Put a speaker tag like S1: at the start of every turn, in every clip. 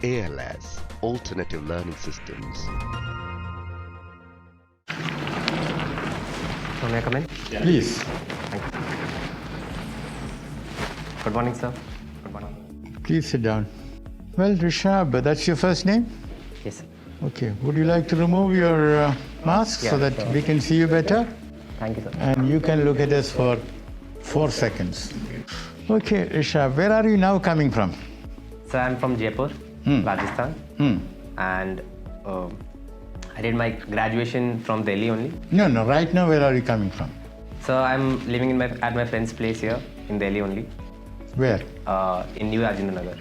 S1: ALS, Alternative Learning Systems.
S2: So may I come in?
S3: Please.
S2: Thank you. Good morning, sir. Good morning.
S3: Please sit down. Well, Rishabh, that's your first name?
S2: Yes, sir.
S3: Okay. Would you like to remove your mask so
S2: Yeah,
S3: that
S2: sure.
S3: we can see you better?
S2: Thank you, sir.
S3: And you can look at us for 4 seconds. Okay, Rishabh, where are you now coming from?
S2: So I'm from Jaipur, Rajasthan, and I did my graduation from Delhi only.
S3: No, right now where are you coming from?
S2: So I'm living at my friend's place here in Delhi only,
S3: Where?
S2: in New Rajendra Nagar.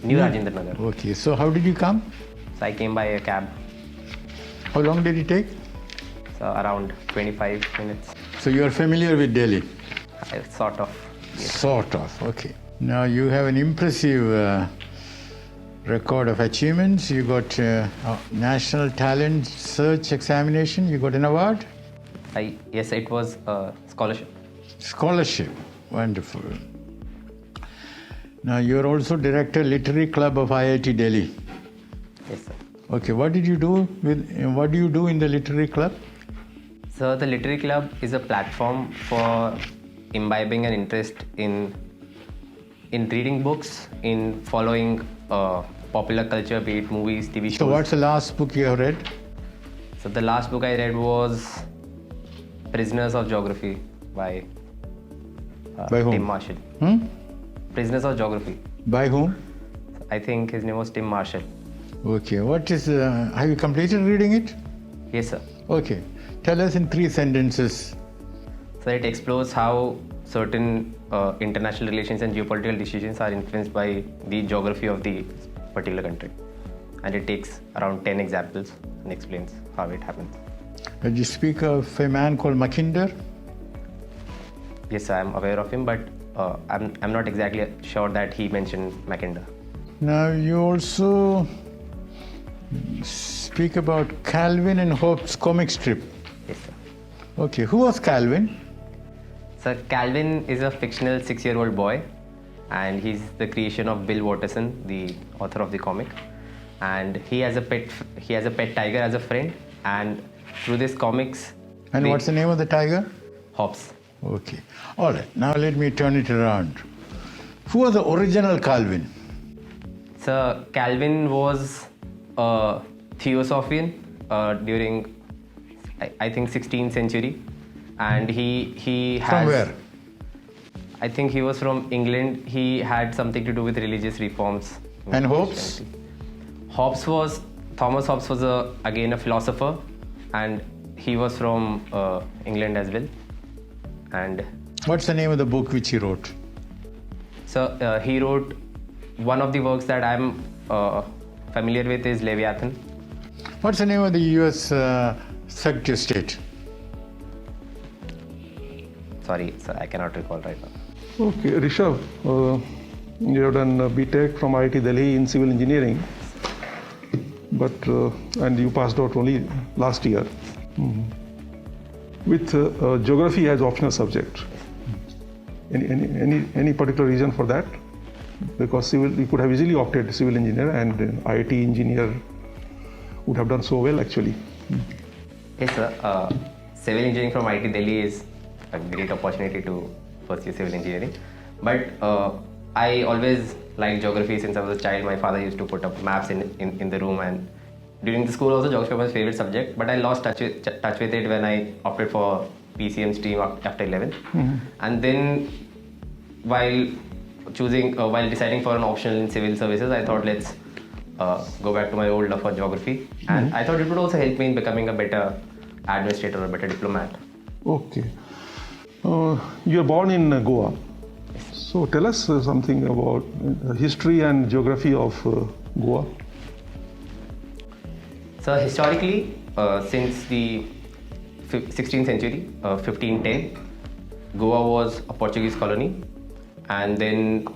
S2: New Rajendra Nagar.
S3: Okay, so how did you come?
S2: So I came by a cab,
S3: How long did it take?
S2: so around 25 minutes,
S3: So you are familiar with Delhi?
S2: sort of. Yes.
S3: Sort of, okay. Now you have an impressive record of achievements. You got National Talent Search Examination. You got an award?
S2: Yes, it was a scholarship.
S3: Scholarship. Wonderful. Now you're also Director Literary Club of IIT Delhi.
S2: Yes, sir.
S3: Okay, what do you do in the Literary Club?
S2: So the Literary Club is a platform for imbibing an interest in reading books, in following popular culture, be it movies, TV shows.
S3: So what's the last book you have read?
S2: So the last book I read was Prisoners of Geography by
S3: By whom?
S2: Tim Marshall. Prisoners of Geography.
S3: By whom?
S2: I think his name was Tim Marshall.
S3: Okay, have you completed reading it?
S2: Yes, sir.
S3: Okay, tell us in 3 sentences.
S2: So it explores how certain international relations and geopolitical decisions are influenced by the geography of the particular country. And it takes around 10 examples and explains how it happens.
S3: Did you speak of a man called Mackinder?
S2: Yes, sir, I'm aware of him, but I'm not exactly sure that he mentioned Mackinder.
S3: Now you also speak about Calvin and Hobbes comic strip.
S2: Yes, sir.
S3: Okay, who was Calvin?
S2: So Calvin is a fictional 6-year-old boy, and he's the creation of Bill Watterson, the author of the comic. And he has a pet tiger as a friend, and through this comics.
S3: And what's the name of the tiger?
S2: Hobbes.
S3: Okay. All right. Now let me turn it around. Who was the original Calvin?
S2: So Calvin was a Theosophian during, I think, 16th century, and he has.
S3: From where?
S2: I think he was from England. He had something to do with religious reforms.
S3: And Hobbes?
S2: Thomas Hobbes was again a philosopher, and he was from England as well. And
S3: What's the name of the book which he wrote?
S2: so he wrote one of the works that I'm familiar with is Leviathan.
S3: What's the name of the US Secretary of State?
S2: Sorry, sir, I cannot recall right now.
S4: Okay, Rishabh, you have done BTech from IIT Delhi in civil engineering, but and you passed out only last year. With geography as optional subject. Any particular reason for that? Because you could have easily opted civil engineer, and IIT engineer would have done so well actually.
S2: Yes, sir. Civil engineering from IIT Delhi is a great opportunity to pursue civil engineering. But I always liked geography since I was a child. My father used to put up maps in the room, and during the school also geography was my favorite subject. But I lost touch with it when I opted for PCM stream after 11th. And then while deciding for an optional in civil services, I thought let's go back to my old love for geography. And I thought it would also help me in becoming a better administrator or a better diplomat.
S4: Okay. You are born in Goa. So tell us something about history and geography of Goa.
S2: So historically, since the 16th century, 1510, Goa was a Portuguese colony, and then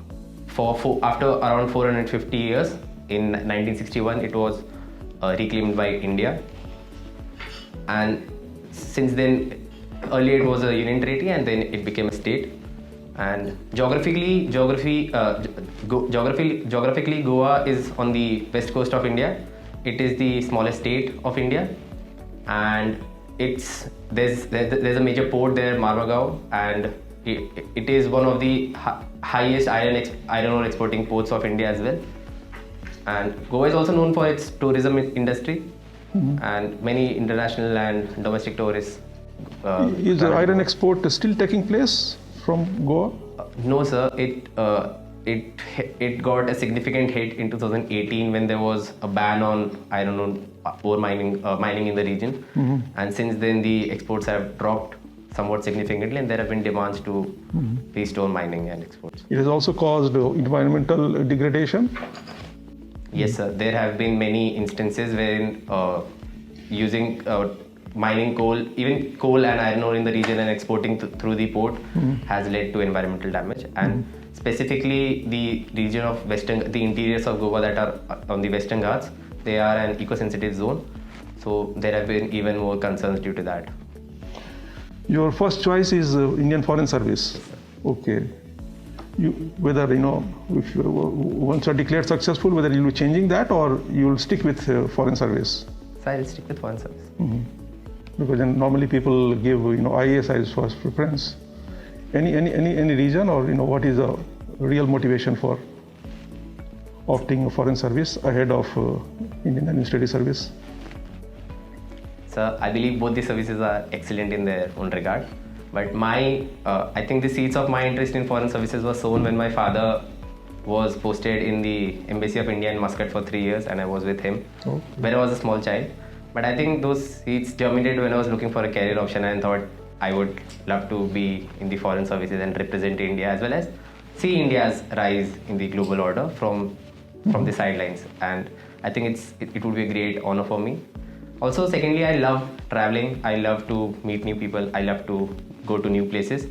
S2: after around 450 years, in 1961 it was reclaimed by India, and since then, earlier it was a union territory and then it became a state. And geographically, Goa is on the west coast of India. It is the smallest state of India, and there's a major port there, Marmagao, and it is one of the highest iron ore exporting ports of India as well. And Goa is also known for its tourism industry, and many international and domestic tourists.
S4: Is the iron export still taking place from Goa?
S2: No, sir. It got a significant hit in 2018 when there was a ban on iron ore mining in the region, and since then the exports have dropped somewhat significantly, and there have been demands to restore mining and exports.
S4: It has also caused environmental degradation.
S2: Yes, sir. There have been many instances wherein using mining coal, even coal and iron ore in the region and exporting through the port has led to environmental damage. And specifically the region of the interiors of Goa that are on the Western Ghats, they are an eco-sensitive zone. So there have been even more concerns due to that.
S4: Your first choice is Indian Foreign Service. Okay. Whether if once you are declared successful, whether you'll be changing that or you'll stick with Foreign Service.
S2: So I'll stick with Foreign Service.
S4: Because then normally people give IAS as first preference. Any reason, or what is the real motivation for opting Foreign Service ahead of Indian Administrative Service?
S2: So I believe both the services are excellent in their own regard. But I think the seeds of my interest in foreign services was sown when my father was posted in the Embassy of India in Muscat for 3 years, and I was with him when I was a small child. But I think those seeds germinated when I was looking for a career option and thought I would love to be in the foreign services and represent India as well as see India's rise in the global order from the sidelines. And I think it would be a great honor for me. Also, secondly, I love traveling. I love to meet new people. I love to go to new places.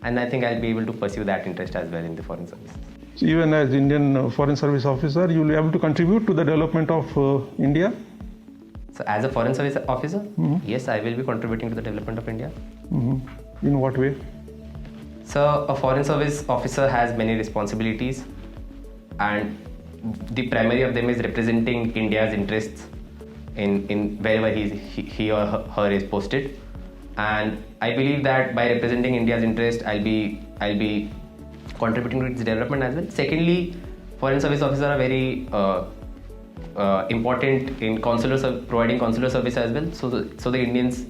S2: And I think I'll be able to pursue that interest as well in the foreign service.
S4: So even as Indian Foreign Service officer, you will be able to contribute to the development of India?
S2: So as a foreign service officer, yes, I will be contributing to the development of India.
S4: In what way?
S2: So a foreign service officer has many responsibilities, and the primary of them is representing India's interests in wherever he or her is posted. And I believe that by representing India's interest, I'll be contributing to its development as well. Secondly, foreign service officers are very important in providing consular service as well. So the Indians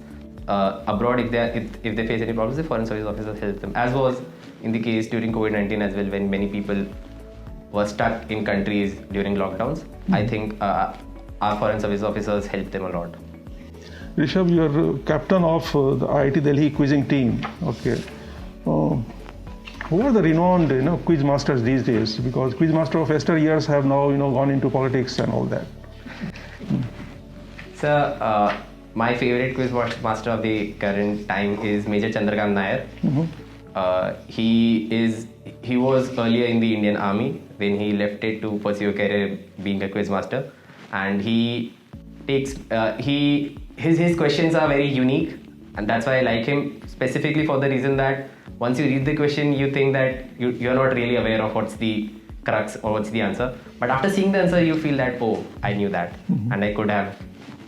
S2: abroad, if they face any problems, the foreign service officers help them. As was in the case during COVID-19 as well, when many people were stuck in countries during lockdowns. I think our foreign service officers helped them a lot.
S4: Rishabh, you are captain of the IIT Delhi quizzing team. Okay. Who are the renowned quiz masters these days? Because quiz master of yesteryears have now gone into politics and all that.
S2: So my favorite quiz master of the current time is Major Chandrakant Nair. He was earlier in the Indian Army, then he left it to pursue a career being a quiz master, and he takes his questions are very unique, and that's why I like him specifically for the reason that once you read the question, you think that you're not really aware of what's the crux or what's the answer. But after seeing the answer, you feel that, oh, I knew that, and I could have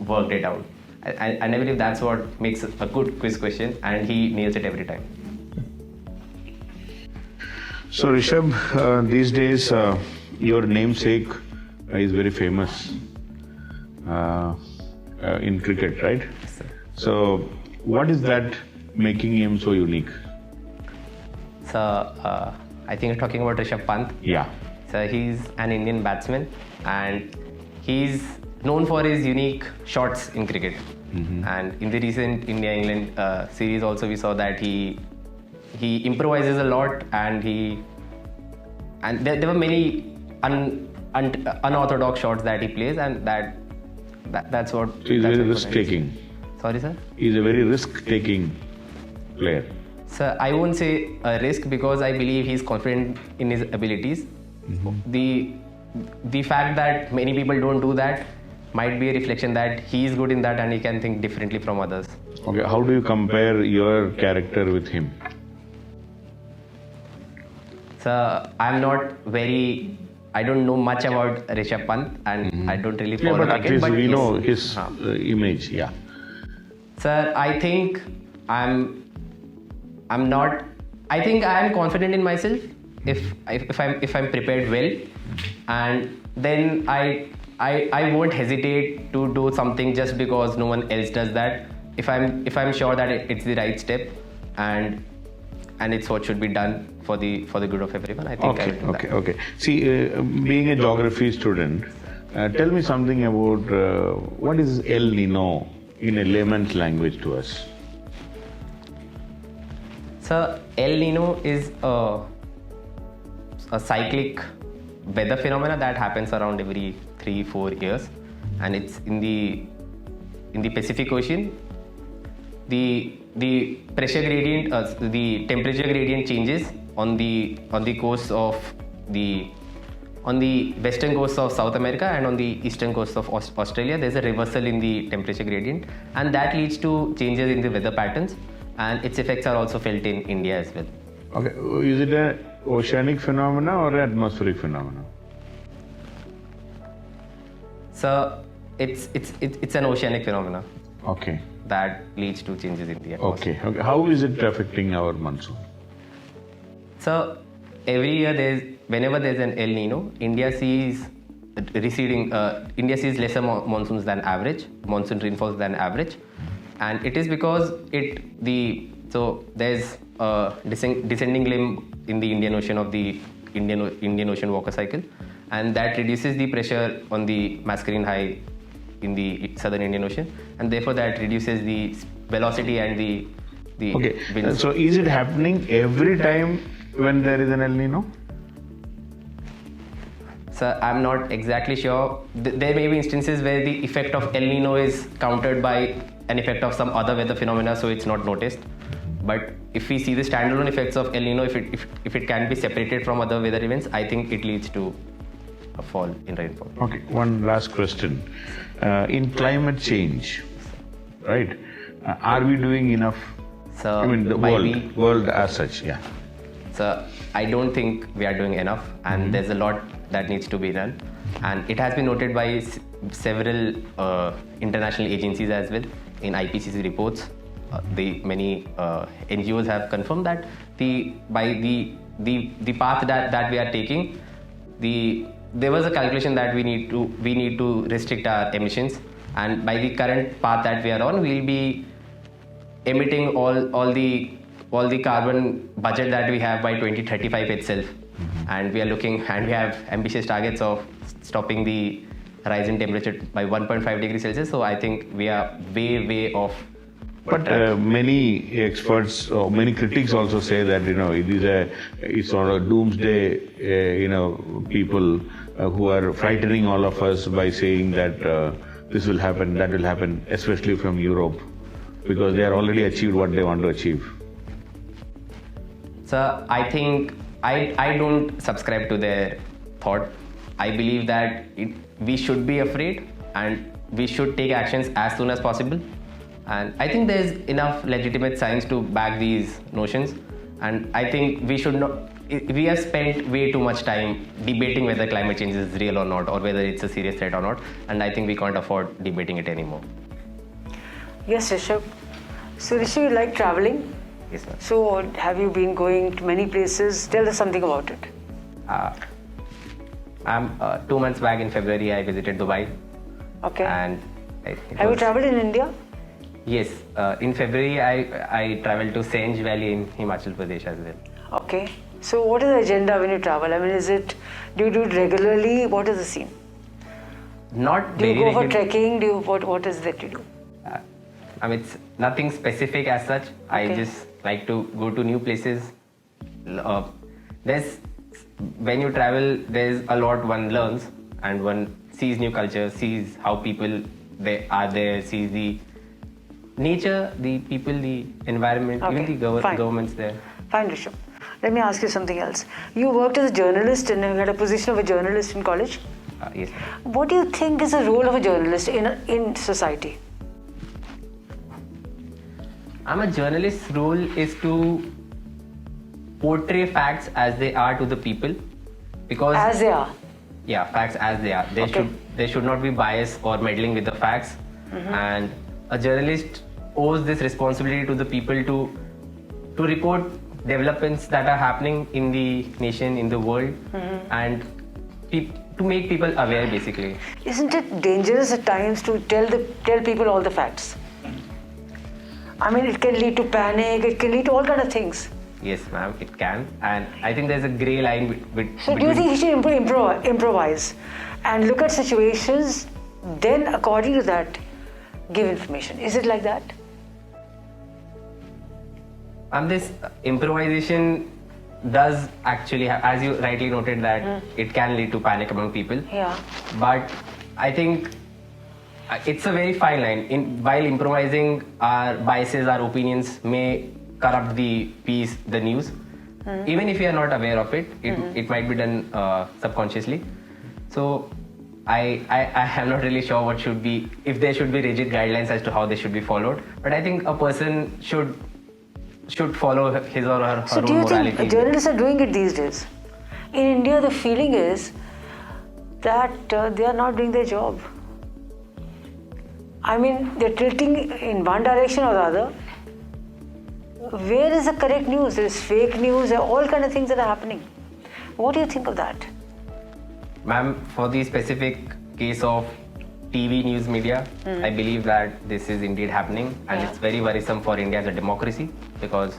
S2: worked it out. And I believe that's what makes a good quiz question, and he nails it every time.
S5: So Rishabh, these days your namesake is very famous in cricket, right?
S2: Yes, sir.
S5: So what is that making him so unique?
S2: So I think you're talking about Rishabh Pant.
S5: Yeah.
S2: So he's an Indian batsman, and he's known for his unique shots in cricket. And in the recent India-England series also, we saw that he improvises a lot, and there were many unorthodox shots that he plays, and that's what.
S5: So he's very risk-taking.
S2: Sorry, sir?
S5: He's a very risk-taking player.
S2: So I won't say a risk, because I believe he's confident in his abilities. The the fact that many people don't do that might be a reflection that he is good in that and he can think differently from others.
S5: Okay, how do you compare your character with him?
S2: So I'm not I don't know much about Rishabh Pant and I don't really follow
S5: but at
S2: cricket.
S5: least we
S2: yes.
S5: know his image, yeah.
S2: Sir, I think I am confident in myself if I'm prepared well, and then I won't hesitate to do something just because no one else does that. If I'm sure that it's the right step and it's what should be done for the good of everyone, I think I will do that.
S5: Okay. See, being a geography student, tell me something about what is El Nino in a layman's language to us.
S2: So El Nino is a cyclic weather phenomena that happens around every 3-4 years, and it's in the Pacific Ocean. The pressure gradient, the temperature gradient changes on the coast of on the western coast of South America and on the eastern coast of Australia. There's a reversal in the temperature gradient, and that leads to changes in the weather patterns, and its effects are also felt in India as well.
S5: Okay, is it an oceanic phenomena or an atmospheric phenomena?
S2: So it's an oceanic phenomena
S5: Okay.
S2: that leads to changes in the atmosphere.
S5: Okay. How is it affecting our monsoon?
S2: So every year whenever there's an El Nino, India sees lesser monsoons than average, monsoon rainfalls than average, and it is because there's a descending limb in the Indian Ocean of the Indian Ocean Walker cycle, and that reduces the pressure on the masculine high in the southern Indian Ocean, and therefore that reduces the velocity and the
S5: Okay.
S2: winds.
S5: So is it happening every time when there is an El Nino?
S2: So I'm not exactly sure. There may be instances where the effect of El Nino is countered by an effect of some other weather phenomena, so it's not noticed. But if we see the standalone effects of El Nino, if it can be separated from other weather events, I think it leads to a fall in rainfall.
S5: Okay, one last question. In climate change, right? Are we doing enough?
S2: So
S5: I mean, the world as such, yeah.
S2: So I don't think we are doing enough, and there's a lot that needs to be done. And it has been noted by several international agencies as well in IPCC reports. Many NGOs have confirmed that the path that we are taking, there was a calculation that we need to restrict our emissions, and by the current path that we are on, we'll be emitting all the carbon budget that we have by 2035 itself. And we have ambitious targets of stopping the rise in temperature by 1.5 degrees Celsius. So I think we are way off.
S5: But many experts, or many critics also say that it's sort of doomsday. People who are frightening all of us by saying that this will happen, that will happen, especially from Europe, because they are already achieved what they want to achieve.
S2: So I think I don't subscribe to their thought. I believe that we should be afraid and we should take actions as soon as possible. And I think there's enough legitimate science to back these notions. And I think we have spent way too much time debating whether climate change is real or not, or whether it's a serious threat or not. And I think we can't afford debating it anymore.
S6: Yes, Rishabh. So Rishabh, you like traveling?
S2: Yes, sir.
S6: So have you been going to many places? Tell us something about it.
S2: 2 months back in February, I visited Dubai.
S6: Okay.
S2: And
S6: have you traveled in India?
S2: Yes. In February, I traveled to Senj Valley in Himachal Pradesh as well.
S6: Okay. So what is the agenda when you travel? I mean, do you do it regularly? What is the scene?
S2: Not
S6: Do you
S2: very
S6: go for
S2: regular.
S6: trekking? What is that you do?
S2: It's nothing specific as such. I
S6: Okay.
S2: just like to go to new places. When you travel, there's a lot one learns, and one sees new culture, sees how people they are there, sees the nature, the people, the environment,
S6: Okay,
S2: even the
S6: fine.
S2: governments there.
S6: Fine, Rishabh. Let me ask you something else. You worked as a journalist and you had a position of a journalist in college.
S2: Yes.
S6: What do you think is the role of a journalist in society?
S2: I'm a journalist's role is to portray facts as they are to the people, because
S6: As they are.
S2: yeah, facts as they are. They should not be biased or meddling with the facts. And a journalist owes this responsibility to the people to report developments that are happening in the nation, in the world, and to make people aware, basically.
S6: Isn't it dangerous at times to tell people all the facts? I mean, it can lead to panic. It can lead to all kind of things.
S2: Yes, ma'am, it can. And I think there's a grey line
S6: So do you think he should improvise and look at situations, then according to that, give information? Is it like that?
S2: And this improvisation does actually have, as you rightly noted, that it can lead to panic among people.
S6: Yeah.
S2: But I think it's a very fine line. While improvising, our biases, our opinions may corrupt the piece, the news. Even if you are not aware of it, it might be done subconsciously. So I am not really sure what should be, if there should be rigid guidelines as to how they should be followed. But I think a person should follow his or her
S6: So
S2: own
S6: do you
S2: morality.
S6: think journalists are doing it these days? In India, the feeling is that they are not doing their job. I mean, they're tilting in one direction or the other. Where is the correct news? There is fake news, there are all kind of things that are happening. What do you think of that?
S2: Ma'am, for the specific case of TV news media, I believe that this is indeed happening, and it's very worrisome for India as a democracy, because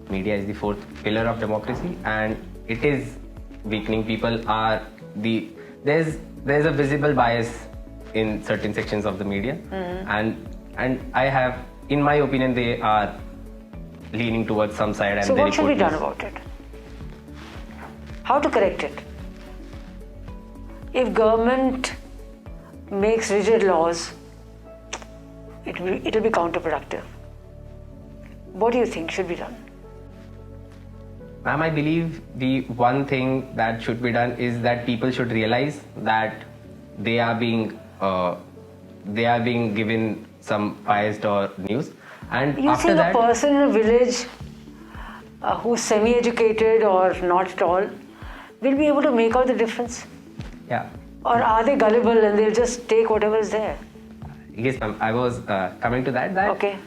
S2: media is the fourth pillar of democracy, and it is weakening. There's a visible bias in certain sections of the media, and I have, in my opinion, they are leaning towards some side. And
S6: So
S2: they
S6: what should be
S2: report
S6: done
S2: this.
S6: about it? How to correct it? If government makes rigid laws, it will be counterproductive. What do you think should be done?
S2: Ma'am, I believe the one thing that should be done is that people should realize that they are being given some biased or news, and
S6: You
S2: after
S6: think
S2: that,
S6: a person in a village who's semi-educated or not at all will be able to make out the difference?
S2: yeah,
S6: Or are they gullible and they'll just take whatever is there?
S2: yes, ma'am, I was coming to that.
S6: Okay.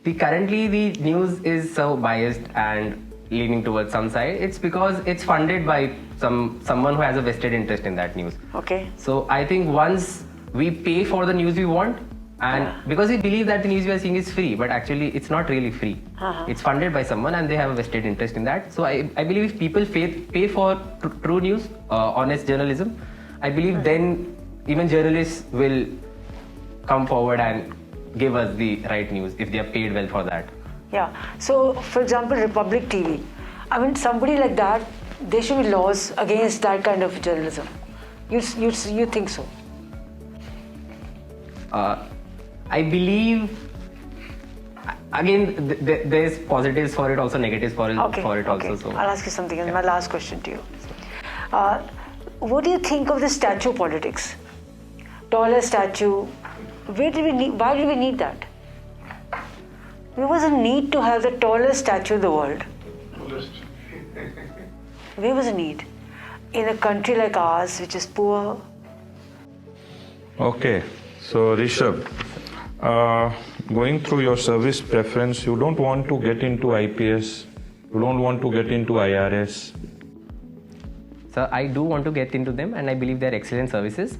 S2: Currently the news is so biased and leaning towards some side. It's because it's funded by someone who has a vested interest in that news.
S6: Okay.
S2: So I think once we pay for the news we want, and because we believe that the news we are seeing is free, but actually it's not really free. It's funded by someone and they have a vested interest in that. So I believe if people pay for true news, honest journalism, I believe then even journalists will come forward and give us the right news if they are paid well for that.
S6: Yeah. So, for example, Republic TV. I mean, somebody like that, there should be laws against that kind of journalism. You think so?
S2: I believe, again, there's positives for it, also negatives for it,
S6: Okay.
S2: also. So
S6: I'll ask you something. And my last question to you. What do you think of the statue politics? Taller statue. Why did we need that? There was a need to have the tallest statue in the world. Where was the need? In a country like ours, which is poor.
S7: Okay, so Rishabh, going through your service preference, you don't want to get into IPS, you don't want to get into IRS.
S2: So I do want to get into them, and I believe they're excellent services.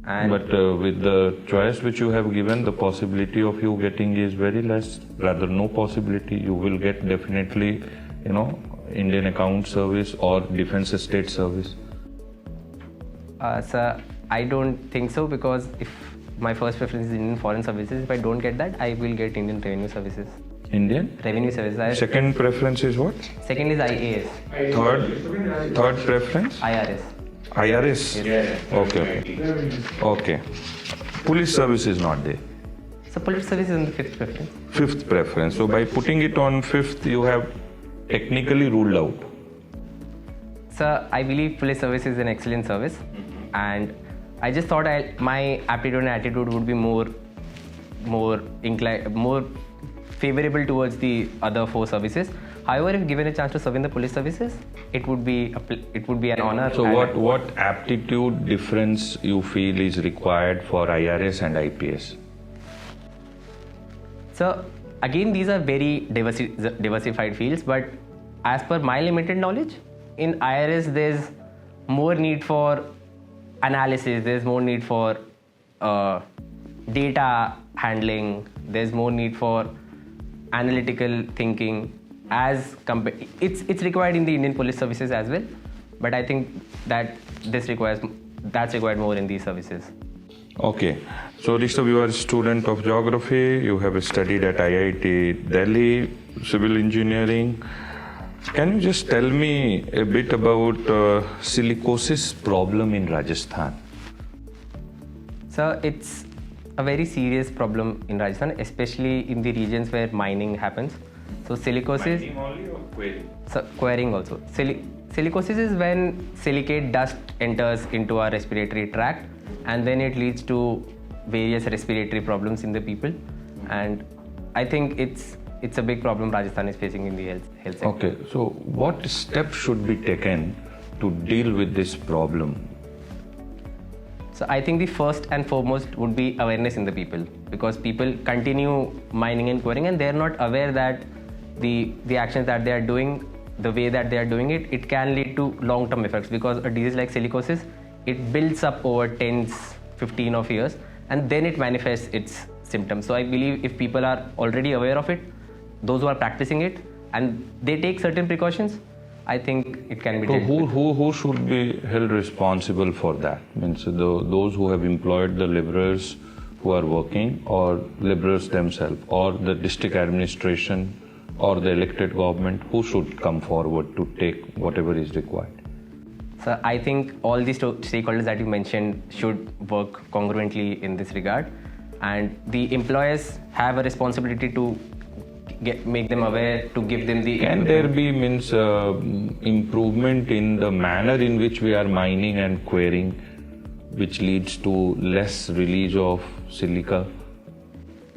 S7: But with the choice which you have given, the possibility of you getting is very less, rather no possibility. You will get definitely, Indian Account Service or Defence Estate Service.
S2: Sir, I don't think so, because if my first preference is Indian Foreign Services, if I don't get that, I will get Indian Revenue Services.
S7: Indian?
S2: Revenue Services.
S7: Second preference is what?
S2: Second is IAS.
S7: Third preference?
S2: IRS.
S7: IRS?
S2: Yes.
S7: Okay. Police service is not there.
S2: So Police Service is in the fifth preference.
S7: Fifth preference. So by putting it on fifth, you have technically ruled out
S2: Sir, I believe police service is an excellent service, and I just thought my aptitude and attitude would be more favorable towards the other 4 services. However, if given a chance to serve in the police services, it would be an honor.
S7: So what aptitude difference you feel is required for IRS and IPS?
S2: So again, these are very diversified fields, but as per my limited knowledge, in IRS there's more need for analysis, there's more need for data handling, there's more need for analytical thinking. It's required in the Indian police services as well, but I think that that's required more in these services.
S7: Okay, so Rishabh, you are a student of geography, you have studied at IIT Delhi, civil engineering. Can you just tell me a bit about silicosis problem in Rajasthan?
S2: So it's a very serious problem in Rajasthan, especially in the regions where mining happens. So silicosis...
S7: Mining only or quarrying?
S2: So quarrying also. Silicosis is when silicate dust enters into our respiratory tract, and then it leads to various respiratory problems in the people. And I think it's a big problem Rajasthan is facing in the health sector.
S7: Okay, so what steps should be taken to deal with this problem?
S2: So I think the first and foremost would be awareness in the people, because people continue mining and quarrying and they're not aware that the actions that they are doing, the way that they are doing it, it can lead to long-term effects, because a disease like silicosis, it builds up over 10-15 of years and then it manifests its symptoms. So I believe if people are already aware of it, those who are practicing it, and they take certain precautions, I think it can be
S7: So
S2: dealt with.
S7: who should be held responsible for that? Means those who have employed the laborers who are working, or laborers themselves, or the district administration, or the elected government, who should come forward to take whatever is required?
S2: So I think all these stakeholders that you mentioned should work congruently in this regard, and the employers have a responsibility to make them aware, to give them the...
S7: Can there be improvement in the manner in which we are mining and quarrying, which leads to less release of silica?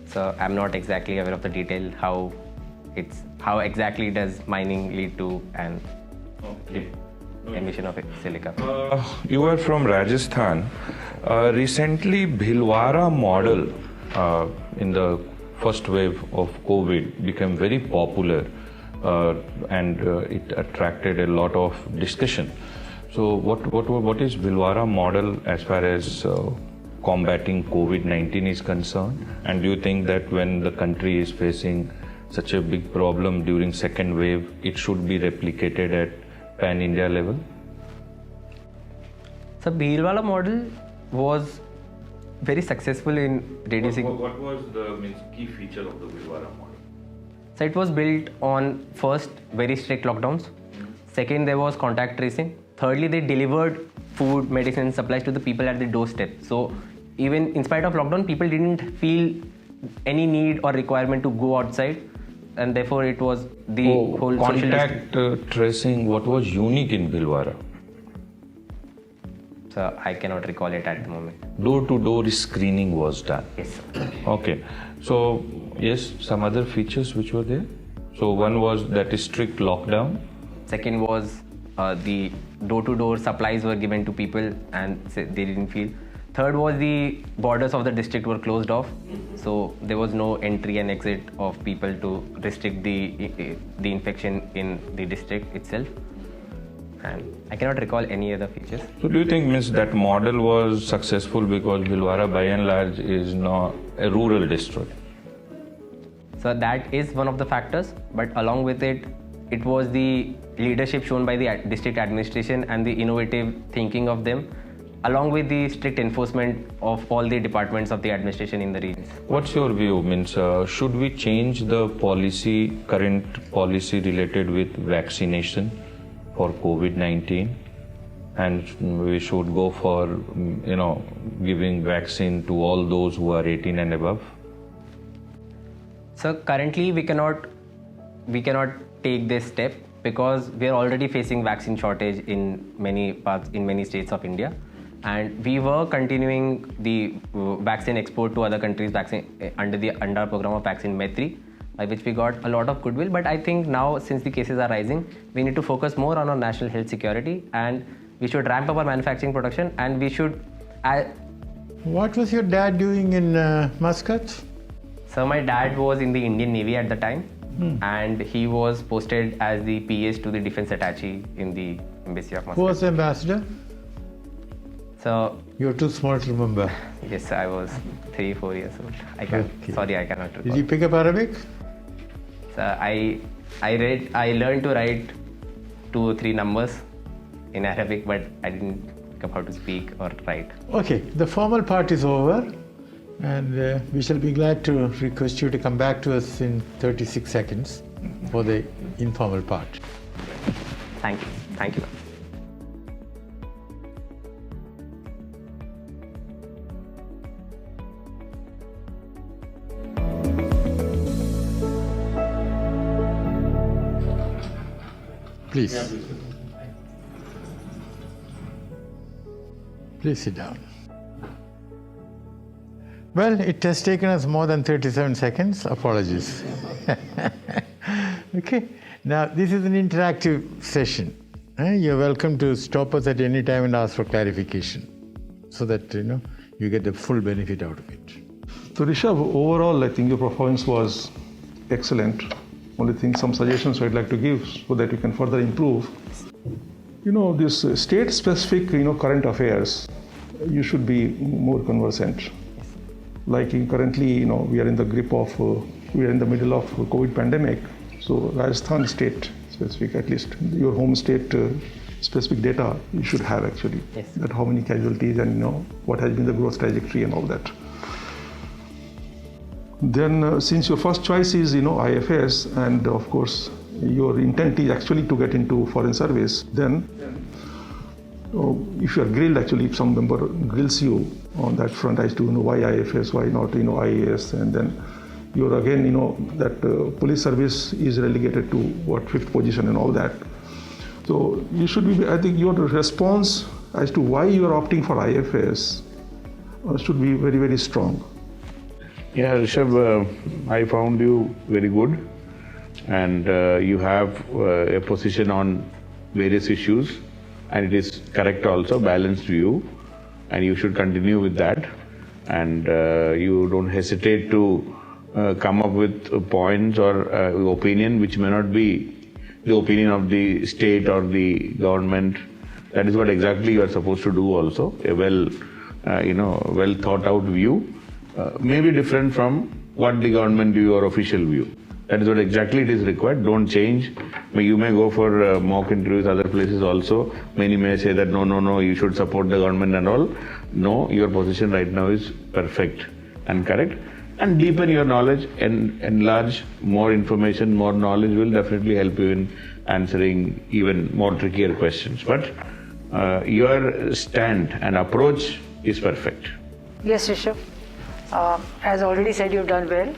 S2: So I'm not exactly aware of the detail how exactly does mining lead to an emission of silica.
S7: You are from Rajasthan. Recently, Bhilwara model in the first wave of COVID became very popular and it attracted a lot of discussion. So what is Bhilwara model as far as combating COVID-19 is concerned? And do you think that when the country is facing such a big problem during second wave, it should be replicated at pan-India level?
S2: So Bhilwara model was very successful in reducing...
S7: What was the key feature of the Bhilwara model?
S2: So it was built on, first, very strict lockdowns. Second, there was contact tracing. Thirdly, they delivered food, medicine, supplies to the people at the doorstep. So even in spite of lockdown, people didn't feel any need or requirement to go outside, and therefore it was the whole
S7: contact tracing. What was unique in Bhilwara?
S2: So I cannot recall it at the moment.
S7: Door-to-door screening was done.
S2: Yes, sir.
S7: Okay. So yes, some other features which were there. So one was that strict lockdown.
S2: Second was the door-to-door supplies were given to people and they didn't feel. Third was the borders of the district were closed off, so there was no entry and exit of people to restrict the infection in the district itself. And I cannot recall any other features.
S7: So do you think that model was successful because Bhilwara by and large is not a rural district?
S2: So that is one of the factors, but along with it, it was the leadership shown by the district administration and the innovative thinking of them, along with the strict enforcement of all the departments of the administration in the regions.
S7: What's your view? Should we change the current policy related with vaccination for COVID-19, and we should go for giving vaccine to all those who are 18 and above?
S2: So currently we cannot take this step, because we are already facing vaccine shortage in many parts, in many states of India. And we were continuing the vaccine export to other countries under our program of Vaccine Maitri, by which we got a lot of goodwill. But I think now, since the cases are rising, we need to focus more on our national health security, and we should ramp up our manufacturing production, and we should...
S3: What was your dad doing in Muscat?
S2: So my dad was in the Indian Navy at the time, and he was posted as the PS to the defense attaché in the embassy of Muscat.
S3: Who was the ambassador?
S2: So
S3: You're too small to remember.
S2: yes, I was 3-4 years old. I cannot recall.
S3: Did you pick up Arabic?
S2: So I learned to write 2 or 3 numbers in Arabic, but I didn't pick up how to speak or write.
S3: Okay, the formal part is over, and we shall be glad to request you to come back to us in 36 seconds for the informal part.
S2: Thank you. Thank you.
S3: Please. Please sit down. Well, it has taken us more than 37 seconds. Apologies. Okay. Now, this is an interactive session. You're welcome to stop us at any time and ask for clarification, so that you get the full benefit out of it.
S4: So Rishabh, overall, I think your performance was excellent. Only thing, some suggestions I'd like to give so that you can further improve. This state-specific, current affairs, you should be more conversant. Like currently, we are in the grip of, we are in the middle of COVID pandemic. So Rajasthan state-specific, at least your home state specific data, you should have actually.
S2: Yes.
S4: That how many casualties and what has been the growth trajectory and all that. Then since your first choice is IFS, and of course your intent is actually to get into foreign service, then if you are grilled, actually if some member grills you on that front as to why IFS, why not IAS, and then you're again that police service is relegated to 5th position and all that. So you should be, I think your response as to why you are opting for IFS should be very, very strong.
S5: Yeah, Rishabh, I found you very good, and you have a position on various issues, and it is correct also, balanced view, and you should continue with that, and you don't hesitate to come up with points or opinion which may not be the opinion of the state or the government. That is what exactly you are supposed to do also, a well thought out view. May be different from what the government view or official view. That is what exactly it is required. Don't change. You may go for mock interviews other places also. Many may say that no, you should support the government and all. No, your position right now is perfect and correct. And deepen your knowledge and enlarge more information, more knowledge will definitely help you in answering even more trickier questions. But your stand and approach is perfect.
S6: Yes, Rishabh. As already said, you've done well.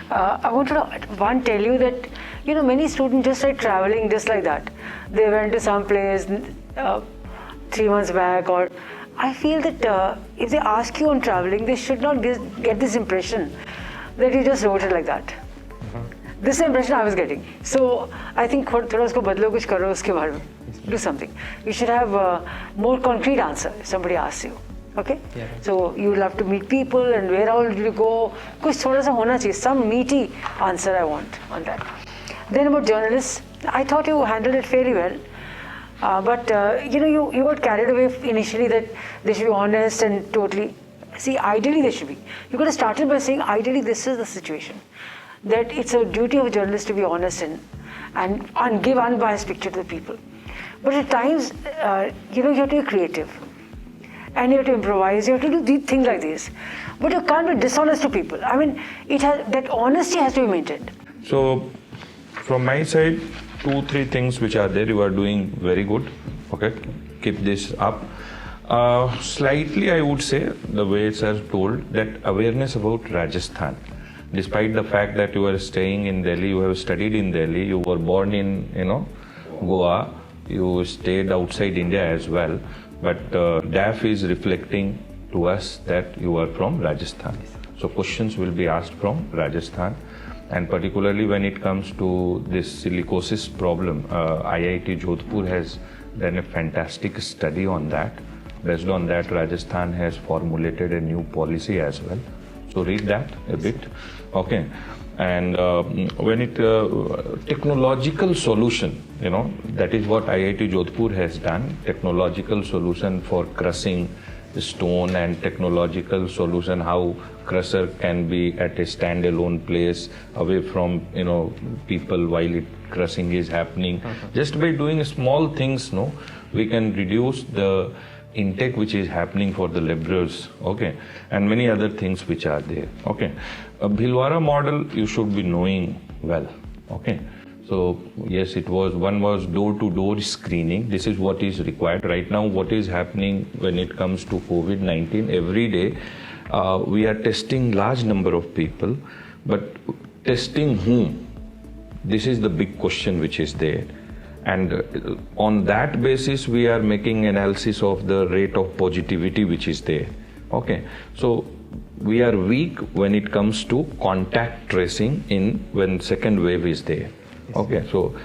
S6: I want to tell you that many students just like traveling just like that. They went to some place 3 months back, or I feel that if they ask you on traveling, they should not get this impression that you just wrote it like that. This impression I was getting. So I think thoda usko badlo, kuch karo uske baare mein. Do something. You should have a more concrete answer if somebody asks you. Okay?
S2: Yeah.
S6: So you will have to meet people, and where all did you go? Kuch thoda sa hona chahiye, some meaty answer I want on that. Then about journalists, I thought you handled it fairly well. But you got carried away initially that they should be honest and totally. See, ideally they should be. You got to start it by saying, ideally this is the situation. That it's a duty of a journalist to be honest and give unbiased picture to the people. But at times, you have to be creative. And you have to improvise, you have to do things like this. But you can't be dishonest to people. I mean, that honesty has to be maintained.
S7: So, from my side, 2-3 things which are there, you are doing very good. Okay, keep this up. Slightly, I would say, the way sir told, that awareness about Rajasthan. Despite the fact that you are staying in Delhi, you have studied in Delhi, you were born in, Goa, you stayed outside India as well, but DAF is reflecting to us that you are from Rajasthan. So questions will be asked from Rajasthan, and particularly when it comes to this silicosis problem, IIT Jodhpur has done a fantastic study on that. Based on that, Rajasthan has formulated a new policy as well. So read that a bit, okay. And when it technological solution, that is what IIT Jodhpur has done. Technological solution for crushing stone and technological solution how crusher can be at a standalone place away from people while crushing is happening. Just by doing small things, we can reduce the intake which is happening for the laborers, okay, and many other things which are there, okay. A Bhilwara model you should be knowing well, okay. So yes, one was door-to-door screening. This is what is required right now. What is happening when it comes to COVID-19? Every day we are testing large number of people, but testing whom? This is the big question which is there. And on that basis, we are making analysis of the rate of positivity which is there. Okay, so we are weak when it comes to contact tracing when second wave is there. Okay, so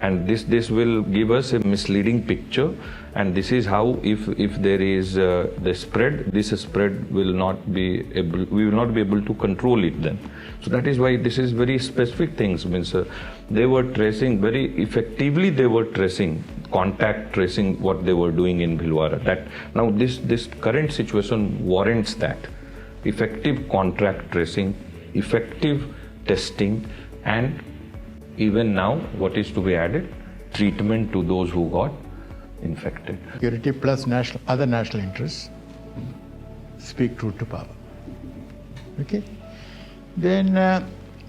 S7: and this will give us a misleading picture, and this is how if there is the spread, this spread will not be able, we will not be able to control it then. So that is why this is very specific things. Means they were tracing very effectively. They were tracing contact tracing what they were doing in Bhilwara. That now this current situation warrants that effective contact tracing, effective testing, and even now, what is to be added? Treatment to those who got infected.
S3: Security plus other national interests speak truth to power. Okay? Then,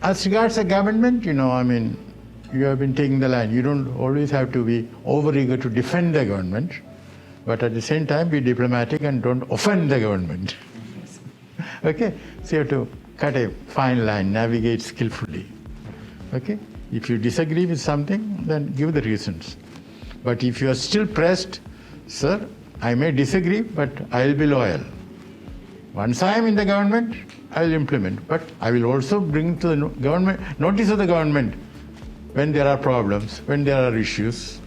S3: as regards the government, you have been taking the line. You don't always have to be overeager to defend the government, but at the same time be diplomatic and don't offend the government. Okay? So you have to cut a fine line, navigate skillfully. Okay? If you disagree with something, then give the reasons. But if you are still pressed, sir, I may disagree, but I will be loyal. Once I am in the government, I will implement. But I will also bring to the government, notice of the government when there are problems, when there are issues,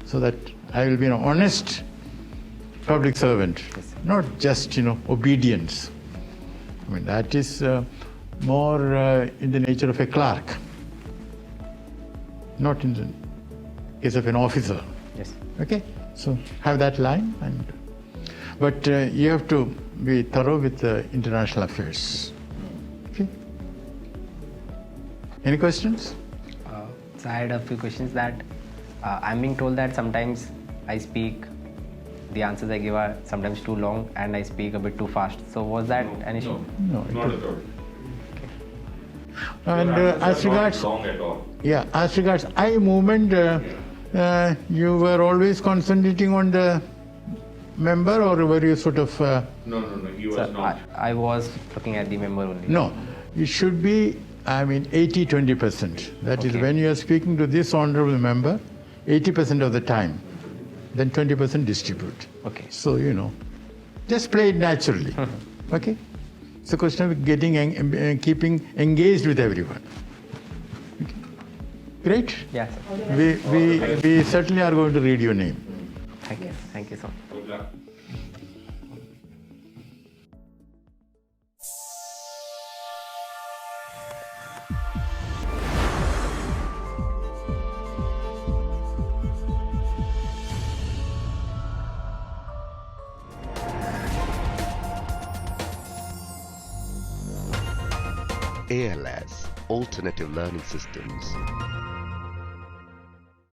S3: so that I will be an honest public servant, not just, obedience. That is more in the nature of a clerk, not in the case of an officer.
S2: Yes.
S3: Okay, so have that line, but you have to be thorough with international affairs. Okay. Any questions?
S2: So I had a few questions that I'm being told that sometimes I speak, the answers I give are sometimes too long and I speak a bit too fast. So was that an issue?
S3: No,
S7: Not at all.
S3: And as regards, as regards eye movement, you were always concentrating on the member, or were you sort of?
S7: No, he was not.
S2: I was looking at the member only.
S3: No, it should be, 80-20%. That is,
S2: Okay.
S3: when you are speaking to this honorable member, 80% of the time, then 20% distribute.
S2: Okay.
S3: So, just play it naturally. Okay? It's a question of keeping engaged with everyone. Okay. Great.
S2: Yes, sir.
S3: We certainly are going to read your name.
S2: Thank you. Thank you so much.
S7: Good luck.
S1: ALS, Alternative Learning Systems.